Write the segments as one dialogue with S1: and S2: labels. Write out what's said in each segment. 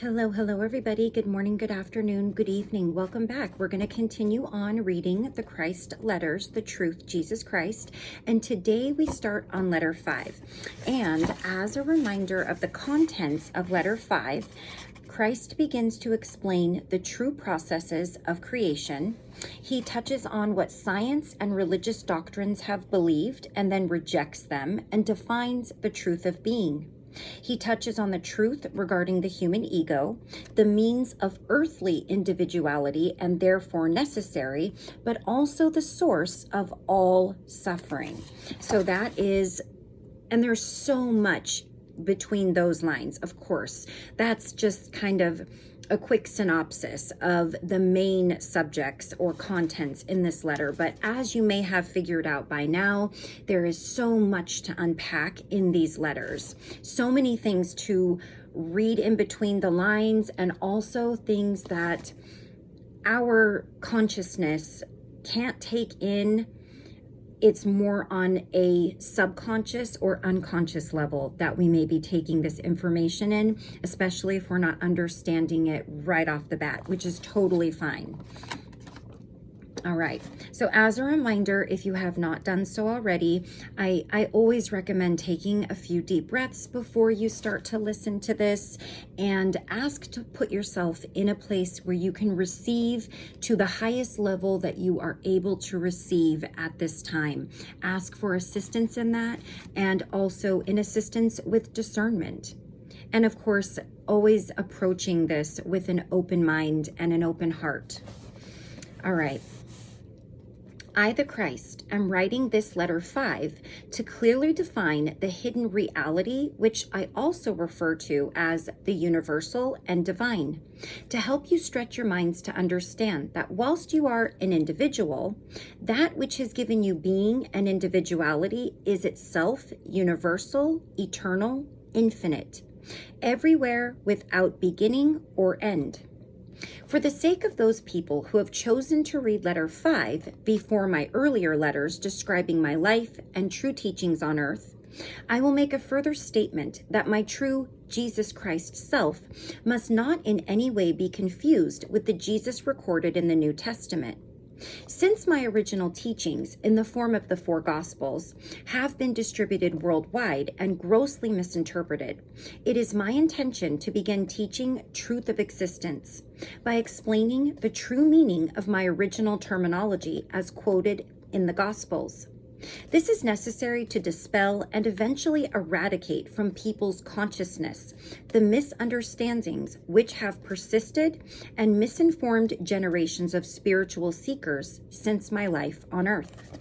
S1: Hello, everybody. Good morning, good afternoon, good evening. Welcome back. We're going to continue on reading the Christ letters, the truth, Jesus Christ. And today we start on letter 5. And as a reminder of the contents of letter 5, Christ begins to explain the true processes of creation. He touches on what science and religious doctrines have believed and then rejects them and defines the truth of being. He touches on the truth regarding the human ego, the means of earthly individuality and therefore necessary, but also the source of all suffering. So that is, and there's so much between those lines, of course. That's just kind of a quick synopsis of the main subjects or contents in this letter. But as you may have figured out by now, there is so much to unpack in these letters. So many things to read in between the lines, and also things that our consciousness can't take in. It's more on a subconscious or unconscious level that we may be taking this information in, especially if we're not understanding it right off the bat, which is totally fine. All right, so as a reminder, if you have not done so already, I always recommend taking a few deep breaths before you start to listen to this, and ask to put yourself in a place where you can receive to the highest level that you are able to receive at this time. Ask for assistance in that, and also in assistance with discernment. And of course, always approaching this with an open mind and an open heart. All right. I, the Christ, am writing this letter 5 to clearly define the hidden reality, which I also refer to as the universal and divine, to help you stretch your minds to understand that whilst you are an individual, that which has given you being and individuality is itself universal, eternal, infinite, everywhere without beginning or end. For the sake of those people who have chosen to read letter 5 before my earlier letters describing my life and true teachings on earth, I will make a further statement that my true Jesus Christ self must not in any way be confused with the Jesus recorded in the New Testament. Since my original teachings in the form of the 4 Gospels have been distributed worldwide and grossly misinterpreted, it is my intention to begin teaching truth of existence by explaining the true meaning of my original terminology as quoted in the Gospels. This is necessary to dispel and eventually eradicate from people's consciousness the misunderstandings which have persisted and misinformed generations of spiritual seekers since my life on earth.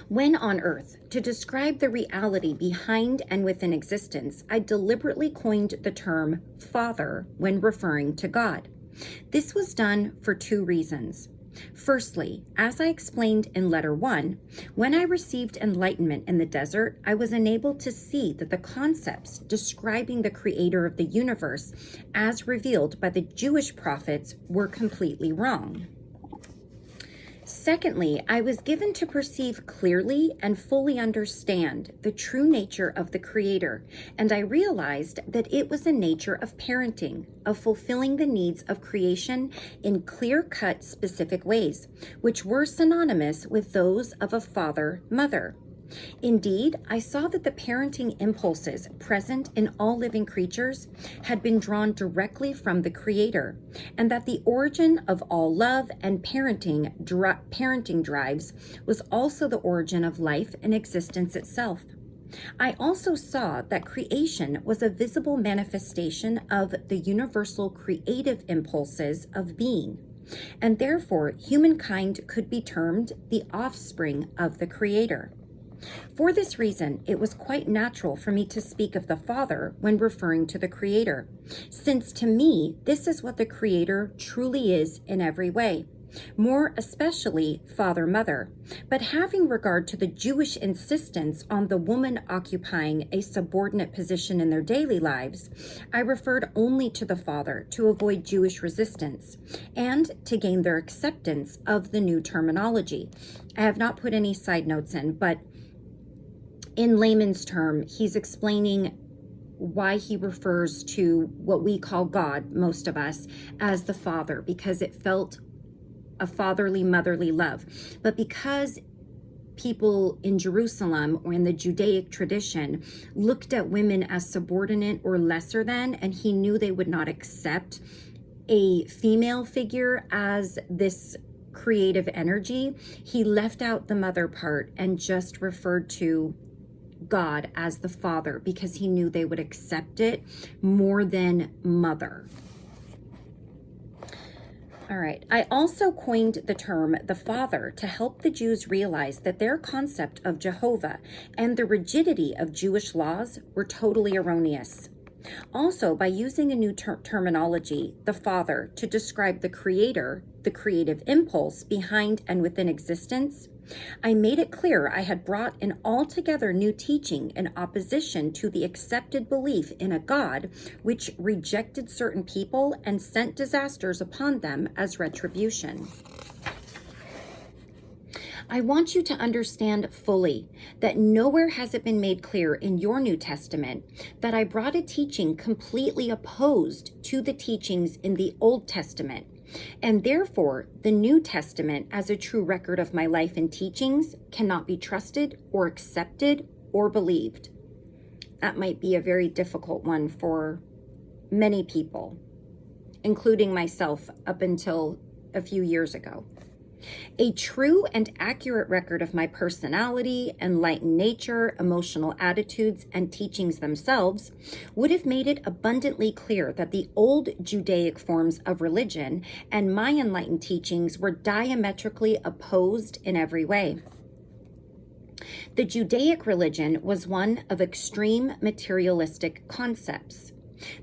S1: When on earth, to describe the reality behind and within existence, I deliberately coined the term Father when referring to God. This was done for 2 reasons. Firstly, as I explained in letter 1, when I received enlightenment in the desert, I was enabled to see that the concepts describing the creator of the universe as revealed by the Jewish prophets were completely wrong. Secondly, I was given to perceive clearly and fully understand the true nature of the Creator, and I realized that it was a nature of parenting, of fulfilling the needs of creation in clear-cut specific ways, which were synonymous with those of a father-mother. Indeed, I saw that the parenting impulses present in all living creatures had been drawn directly from the Creator, and that the origin of all love and parenting drives was also the origin of life and existence itself. I also saw that creation was a visible manifestation of the universal creative impulses of being, and therefore humankind could be termed the offspring of the Creator. For this reason, it was quite natural for me to speak of the Father when referring to the Creator, since to me, this is what the Creator truly is in every way, more especially father-mother. But having regard to the Jewish insistence on the woman occupying a subordinate position in their daily lives, I referred only to the Father to avoid Jewish resistance and to gain their acceptance of the new terminology. I have not put any side notes in, but in layman's term, he's explaining why he refers to what we call God, most of us, as the Father, because it felt a fatherly, motherly love. But because people in Jerusalem or in the Judaic tradition looked at women as subordinate or lesser than, and he knew they would not accept a female figure as this creative energy, he left out the mother part and just referred to God as the Father because he knew they would accept it more than mother. All right. I also coined the term the Father to help the Jews realize that their concept of Jehovah and the rigidity of Jewish laws were totally erroneous. Also, by using a new terminology, the Father, to describe the Creator, the creative impulse behind and within existence, I made it clear I had brought an altogether new teaching in opposition to the accepted belief in a God which rejected certain people and sent disasters upon them as retribution. I want you to understand fully that nowhere has it been made clear in your New Testament that I brought a teaching completely opposed to the teachings in the Old Testament, and therefore the New Testament as a true record of my life and teachings cannot be trusted or accepted or believed. That might be a very difficult one for many people, including myself up until a few years ago. A true and accurate record of my personality, enlightened nature, emotional attitudes, and teachings themselves would have made it abundantly clear that the old Judaic forms of religion and my enlightened teachings were diametrically opposed in every way. The Judaic religion was one of extreme materialistic concepts.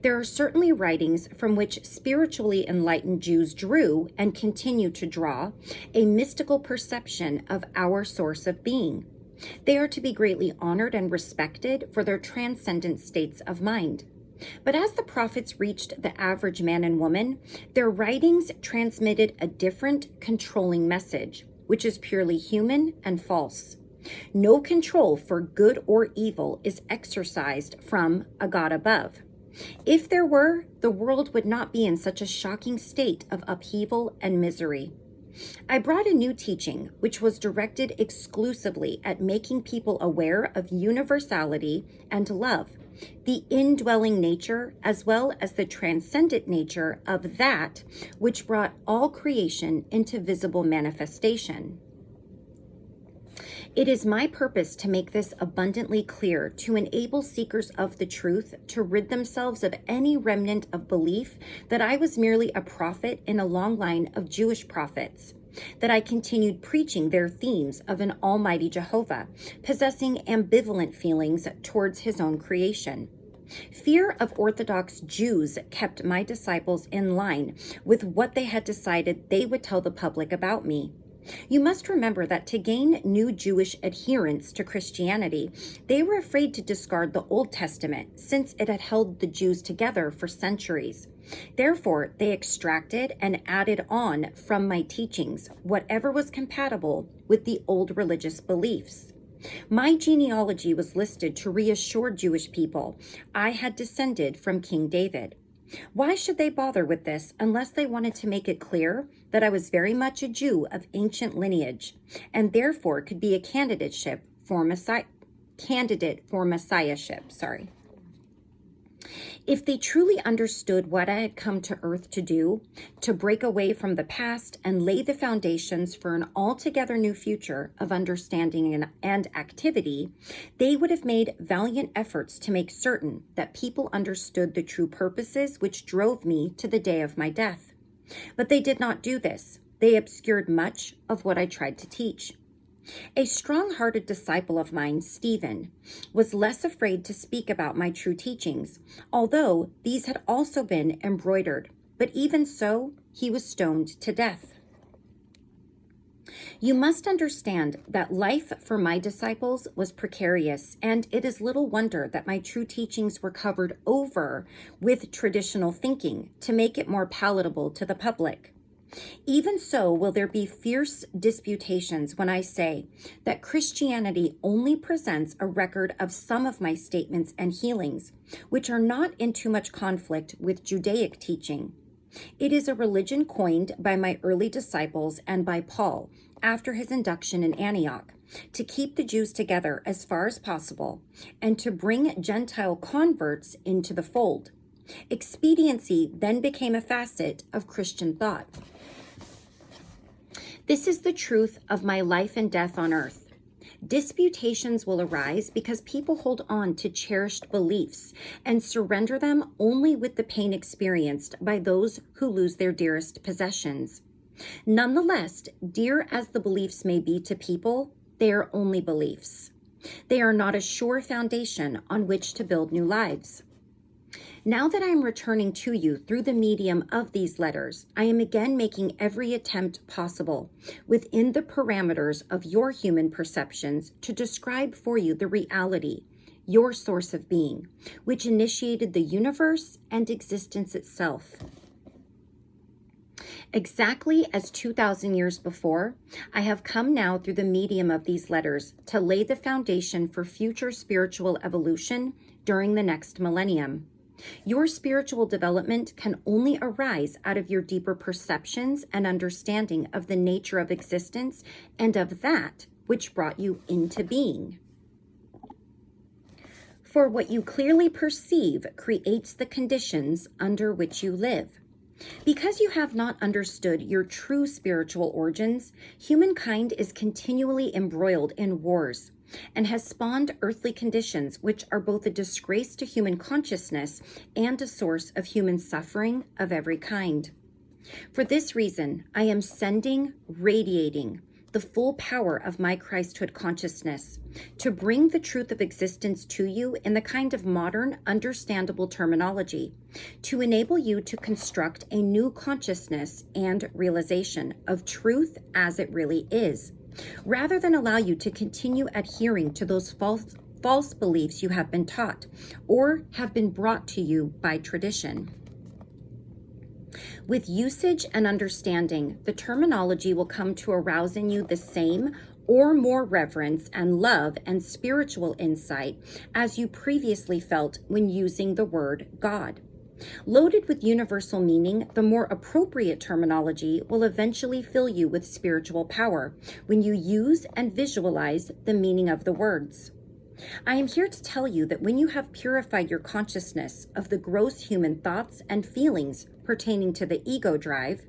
S1: There are certainly writings from which spiritually enlightened Jews drew and continue to draw a mystical perception of our source of being. They are to be greatly honored and respected for their transcendent states of mind. But as the prophets reached the average man and woman, their writings transmitted a different, controlling message, which is purely human and false. No control for good or evil is exercised from a God above. If there were, the world would not be in such a shocking state of upheaval and misery. I brought a new teaching, which was directed exclusively at making people aware of universality and love, the indwelling nature as well as the transcendent nature of that which brought all creation into visible manifestation. It is my purpose to make this abundantly clear to enable seekers of the truth to rid themselves of any remnant of belief that I was merely a prophet in a long line of Jewish prophets, that I continued preaching their themes of an almighty Jehovah, possessing ambivalent feelings towards his own creation. Fear of Orthodox Jews kept my disciples in line with what they had decided they would tell the public about me. You must remember that to gain new Jewish adherents to Christianity, they were afraid to discard the Old Testament since it had held the Jews together for centuries. Therefore, they extracted and added on from my teachings whatever was compatible with the old religious beliefs. My genealogy was listed to reassure Jewish people I had descended from King David. Why should they bother with this unless they wanted to make it clear that I was very much a Jew of ancient lineage and therefore could be a candidate for messiahship? If they truly understood what I had come to earth to do, to break away from the past and lay the foundations for an altogether new future of understanding and activity, they would have made valiant efforts to make certain that people understood the true purposes which drove me to the day of my death. But they did not do this. They obscured much of what I tried to teach. A strong-hearted disciple of mine, Stephen, was less afraid to speak about my true teachings, although these had also been embroidered. But even so, he was stoned to death. You must understand that life for my disciples was precarious, and it is little wonder that my true teachings were covered over with traditional thinking to make it more palatable to the public. Even so will there be fierce disputations when I say that Christianity only presents a record of some of my statements and healings, which are not in too much conflict with Judaic teaching. It is a religion coined by my early disciples and by Paul after his induction in Antioch to keep the Jews together as far as possible and to bring Gentile converts into the fold. Expediency then became a facet of Christian thought. This is the truth of my life and death on earth. Disputations will arise because people hold on to cherished beliefs and surrender them only with the pain experienced by those who lose their dearest possessions. Nonetheless, dear as the beliefs may be to people, they are only beliefs. They are not a sure foundation on which to build new lives. Now that I am returning to you through the medium of these letters, I am again making every attempt possible within the parameters of your human perceptions to describe for you the reality, your source of being, which initiated the universe and existence itself. Exactly as 2,000 years before, I have come now through the medium of these letters to lay the foundation for future spiritual evolution during the next millennium. Your spiritual development can only arise out of your deeper perceptions and understanding of the nature of existence and of that which brought you into being. For what you clearly perceive creates the conditions under which you live. Because you have not understood your true spiritual origins, humankind is continually embroiled in wars and has spawned earthly conditions which are both a disgrace to human consciousness and a source of human suffering of every kind. For this reason, I am radiating the full power of my Christhood consciousness to bring the truth of existence to you in the kind of modern, understandable terminology, to enable you to construct a new consciousness and realization of truth as it really is, rather than allow you to continue adhering to those false beliefs you have been taught or have been brought to you by tradition. With usage and understanding, the terminology will come to arouse in you the same or more reverence and love and spiritual insight as you previously felt when using the word God. Loaded with universal meaning, the more appropriate terminology will eventually fill you with spiritual power when you use and visualize the meaning of the words. I am here to tell you that when you have purified your consciousness of the gross human thoughts and feelings pertaining to the ego drive,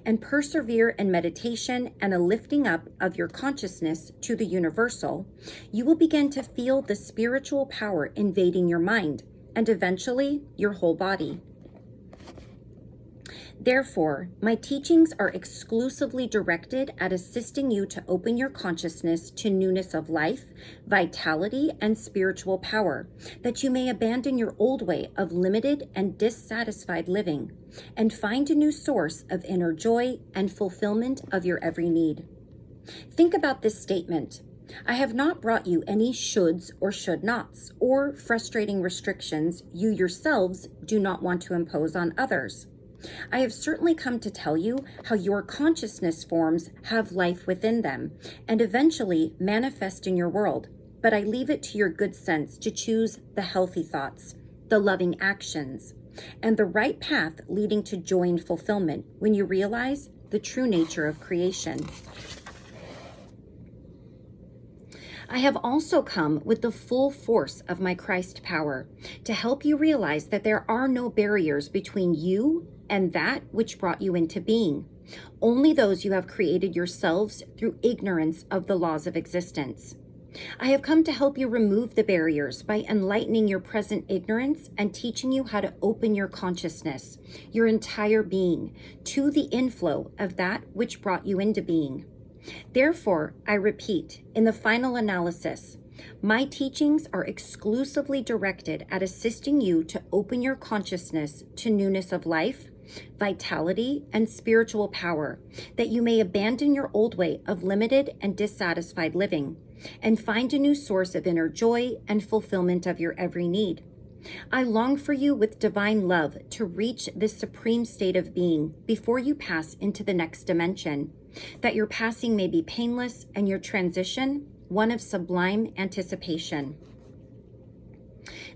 S1: and persevere in meditation and a lifting up of your consciousness to the universal, you will begin to feel the spiritual power invading your mind and eventually your whole body. Therefore, my teachings are exclusively directed at assisting you to open your consciousness to newness of life, vitality, and spiritual power, that you may abandon your old way of limited and dissatisfied living, and find a new source of inner joy and fulfillment of your every need. Think about this statement. I have not brought you any shoulds or should nots, or frustrating restrictions you yourselves do not want to impose on others. I have certainly come to tell you how your consciousness forms have life within them and eventually manifest in your world, but I leave it to your good sense to choose the healthy thoughts, the loving actions, and the right path leading to joy and fulfillment when you realize the true nature of creation. I have also come with the full force of my Christ power to help you realize that there are no barriers between you and that which brought you into being, only those you have created yourselves through ignorance of the laws of existence. I have come to help you remove the barriers by enlightening your present ignorance and teaching you how to open your consciousness, your entire being, to the inflow of that which brought you into being. Therefore, I repeat, in the final analysis, my teachings are exclusively directed at assisting you to open your consciousness to newness of life, vitality, and spiritual power, that you may abandon your old way of limited and dissatisfied living, and find a new source of inner joy and fulfillment of your every need. I long for you with divine love to reach this supreme state of being before you pass into the next dimension, that your passing may be painless and your transition one of sublime anticipation.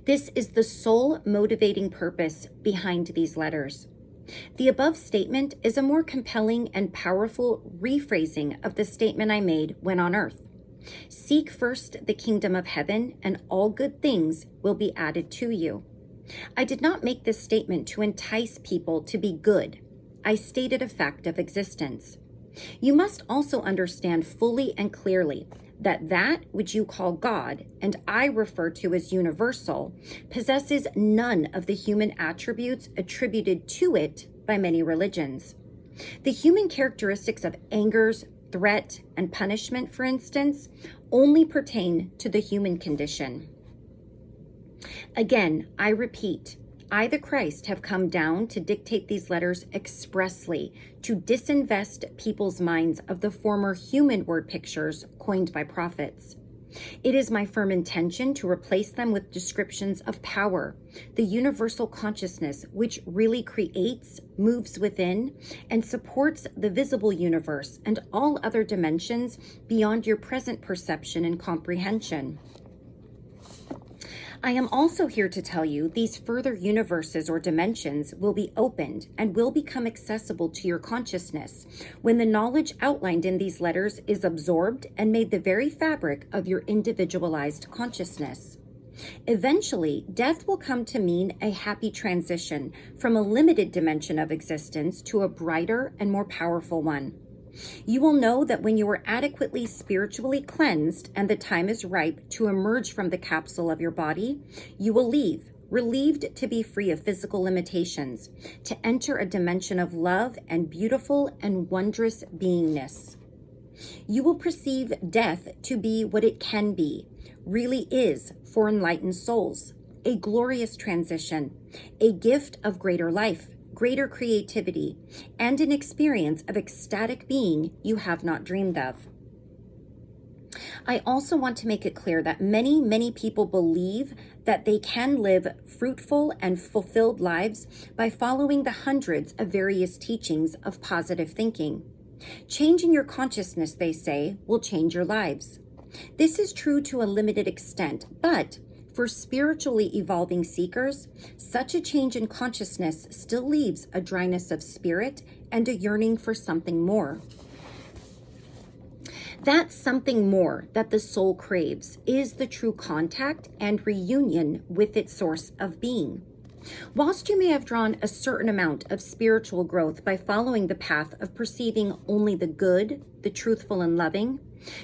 S1: This is the sole motivating purpose behind these letters. The above statement is a more compelling and powerful rephrasing of the statement I made when on earth. Seek first the kingdom of heaven, and all good things will be added to you. I did not make this statement to entice people to be good. I stated a fact of existence. You must also understand fully and clearly that which you call God, and I refer to as universal, possesses none of the human attributes attributed to it by many religions. The human characteristics of angers, threat, and punishment, for instance, only pertain to the human condition. Again, I repeat, I, the Christ, have come down to dictate these letters expressly to disinvest people's minds of the former human word pictures coined by prophets. It is my firm intention to replace them with descriptions of power, the universal consciousness which really creates, moves within, and supports the visible universe and all other dimensions beyond your present perception and comprehension. I am also here to tell you these further universes or dimensions will be opened and will become accessible to your consciousness when the knowledge outlined in these letters is absorbed and made the very fabric of your individualized consciousness. Eventually, death will come to mean a happy transition from a limited dimension of existence to a brighter and more powerful one. You will know that when you are adequately spiritually cleansed and the time is ripe to emerge from the capsule of your body, you will leave, relieved to be free of physical limitations, to enter a dimension of love and beautiful and wondrous beingness. You will perceive death to be what it can be, really is for enlightened souls, a glorious transition, a gift of greater life, greater creativity, and an experience of ecstatic being you have not dreamed of. I also want to make it clear that many people believe that they can live fruitful and fulfilled lives by following the hundreds of various teachings of positive thinking. Changing your consciousness, they say, will change your lives. This is true to a limited extent, but for spiritually evolving seekers, such a change in consciousness still leaves a dryness of spirit and a yearning for something more. That something more that the soul craves is the true contact and reunion with its source of being. Whilst you may have drawn a certain amount of spiritual growth by following the path of perceiving only the good, the truthful and loving,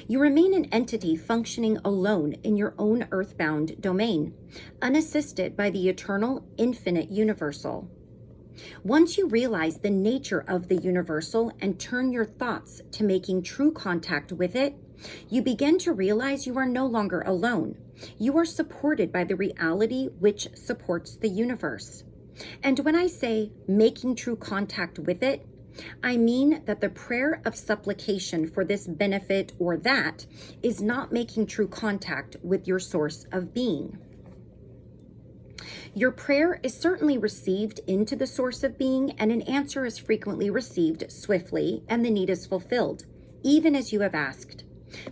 S1: you remain an entity functioning alone in your own earthbound domain, unassisted by the eternal, infinite universal. Once you realize the nature of the universal and turn your thoughts to making true contact with it, you begin to realize you are no longer alone. You are supported by the reality which supports the universe. And when I say making true contact with it, I mean that the prayer of supplication for this benefit or that is not making true contact with your source of being. Your prayer is certainly received into the source of being, and an answer is frequently received swiftly, and the need is fulfilled, even as you have asked.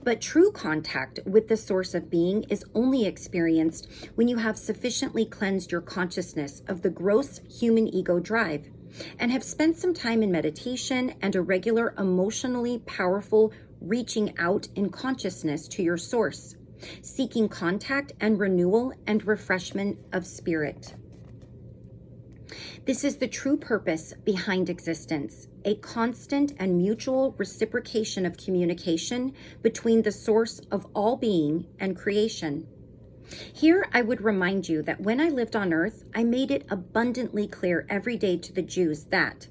S1: But true contact with the source of being is only experienced when you have sufficiently cleansed your consciousness of the gross human ego drive, and have spent some time in meditation and a regular emotionally powerful reaching out in consciousness to your source, seeking contact and renewal and refreshment of spirit. This is the true purpose behind existence, a constant and mutual reciprocation of communication between the source of all being and creation. Here, I would remind you that when I lived on earth, I made it abundantly clear every day to the Jews that,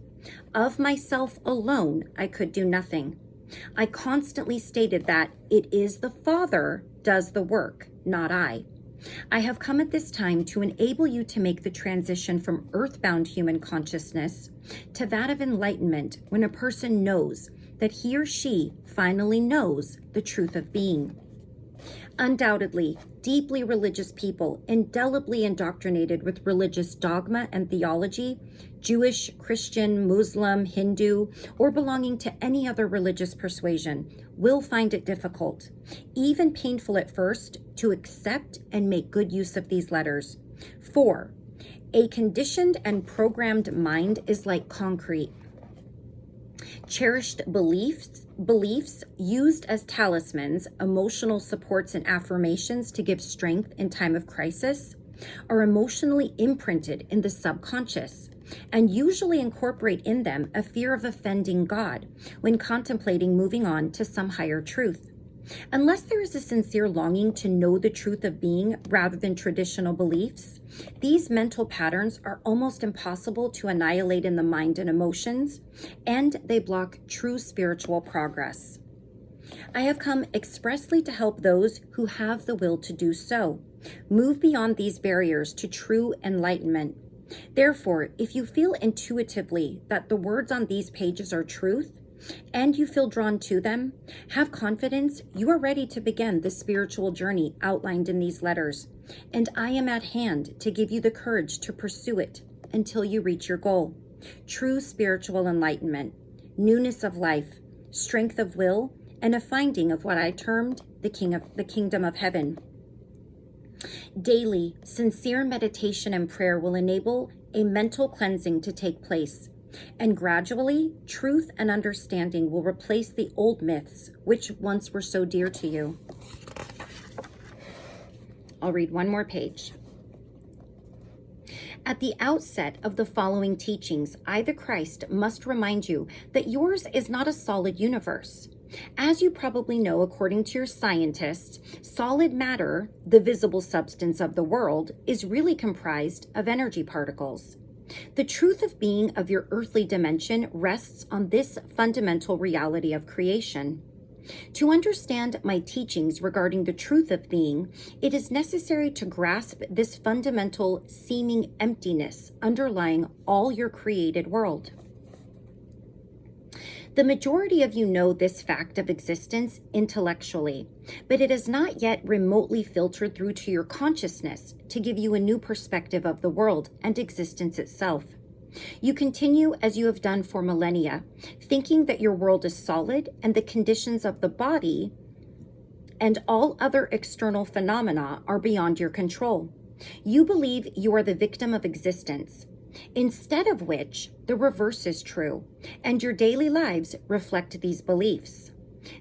S1: of myself alone, I could do nothing. I constantly stated that it is the Father does the work, not I. I have come at this time to enable you to make the transition from earthbound human consciousness to that of enlightenment when a person knows that he or she finally knows the truth of being. Undoubtedly, deeply religious people, indelibly indoctrinated with religious dogma and theology, Jewish, Christian, Muslim, Hindu, or belonging to any other religious persuasion, will find it difficult, even painful at first, to accept and make good use of these letters. 4. A conditioned and programmed mind is like concrete. Cherished beliefs used as talismans, emotional supports and affirmations to give strength in time of crisis, are emotionally imprinted in the subconscious and usually incorporate in them a fear of offending God when contemplating moving on to some higher truth. Unless there is a sincere longing to know the truth of being rather than traditional beliefs, these mental patterns are almost impossible to annihilate in the mind and emotions, and they block true spiritual progress. I have come expressly to help those who have the will to do so, move beyond these barriers to true enlightenment. Therefore, if you feel intuitively that the words on these pages are truth, and you feel drawn to them, have confidence you are ready to begin the spiritual journey outlined in these letters, and I am at hand to give you the courage to pursue it until you reach your goal. True spiritual enlightenment, newness of life, strength of will, and a finding of what I termed the kingdom of heaven. Daily, sincere meditation and prayer will enable a mental cleansing to take place, and gradually, truth and understanding will replace the old myths which once were so dear to you. I'll read one more page. At the outset of the following teachings, I, the Christ, must remind you that yours is not a solid universe. As you probably know, according to your scientists, solid matter, the visible substance of the world, is really comprised of energy particles. The truth of being of your earthly dimension rests on this fundamental reality of creation. To understand my teachings regarding the truth of being, it is necessary to grasp this fundamental seeming emptiness underlying all your created world. The majority of you know this fact of existence intellectually, but it has not yet remotely filtered through to your consciousness to give you a new perspective of the world and existence itself. You continue, as you have done for millennia, thinking that your world is solid and the conditions of the body and all other external phenomena are beyond your control. You believe you are the victim of existence, instead of which the reverse is true, and your daily lives reflect these beliefs.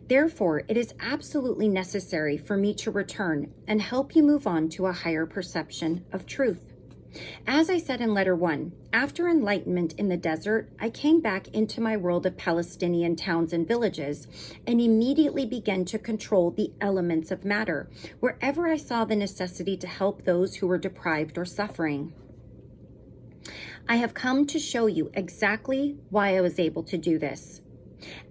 S1: Therefore, it is absolutely necessary for me to return and help you move on to a higher perception of truth. As I said in letter 1, after enlightenment in the desert, I came back into my world of Palestinian towns and villages and immediately began to control the elements of matter wherever I saw the necessity to help those who were deprived or suffering. I have come to show you exactly why I was able to do this.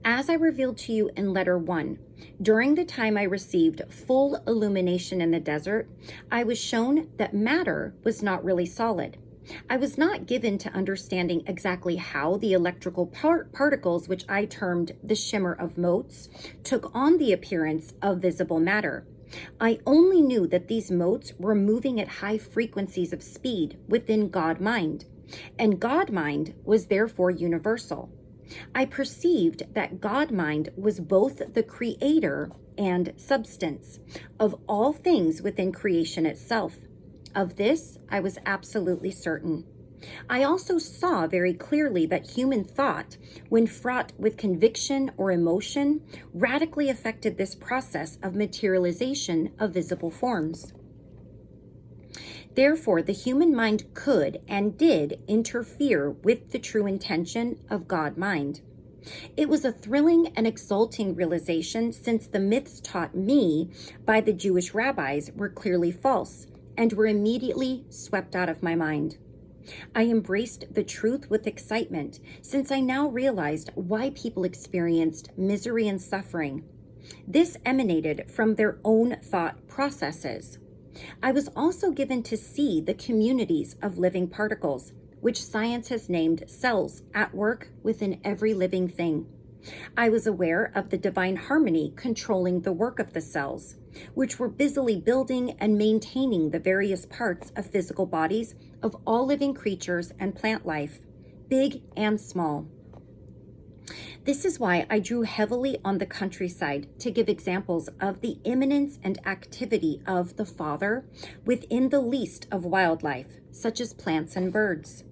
S1: As I revealed to you in letter 1, during the time I received full illumination in the desert, I was shown that matter was not really solid. I was not given to understanding exactly how the electrical particles, which I termed the shimmer of motes, took on the appearance of visible matter. I only knew that these motes were moving at high frequencies of speed within God mind, and God mind was therefore universal. I perceived that God mind was both the creator and substance of all things within creation itself. Of this, I was absolutely certain. I also saw very clearly that human thought, when fraught with conviction or emotion, radically affected this process of materialization of visible forms. Therefore, the human mind could and did interfere with the true intention of God mind. It was a thrilling and exulting realization, since the myths taught me by the Jewish rabbis were clearly false and were immediately swept out of my mind. I embraced the truth with excitement, since I now realized why people experienced misery and suffering. This emanated from their own thought processes. I was also given to see the communities of living particles, which science has named cells, at work within every living thing. I was aware of the divine harmony controlling the work of the cells, which were busily building and maintaining the various parts of physical bodies of all living creatures and plant life, big and small. This is why I drew heavily on the countryside to give examples of the immanence and activity of the Father within the least of wildlife, such as plants and birds.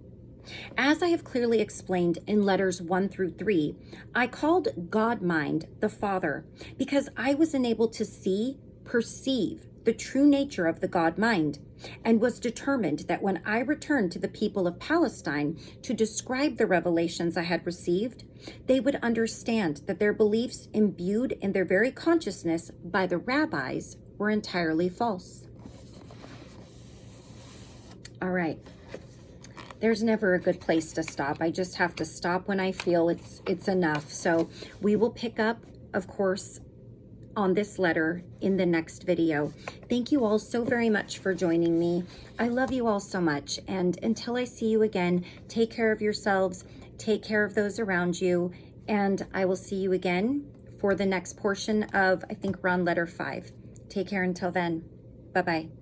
S1: As I have clearly explained in letters 1 through 3, I called God mind the Father because I was enabled to perceive the true nature of the God mind, and was determined that when I returned to the people of Palestine to describe the revelations I had received, they would understand that their beliefs imbued in their very consciousness by the rabbis were entirely false. All right. There's never a good place to stop. I just have to stop when I feel it's enough. So we will pick up, of course, on this letter in the next video. Thank you all so very much for joining me. I love you all so much. And until I see you again, take care of yourselves, take care of those around you, and I will see you again for the next portion of, I think we're on letter 5. Take care until then. Bye-bye.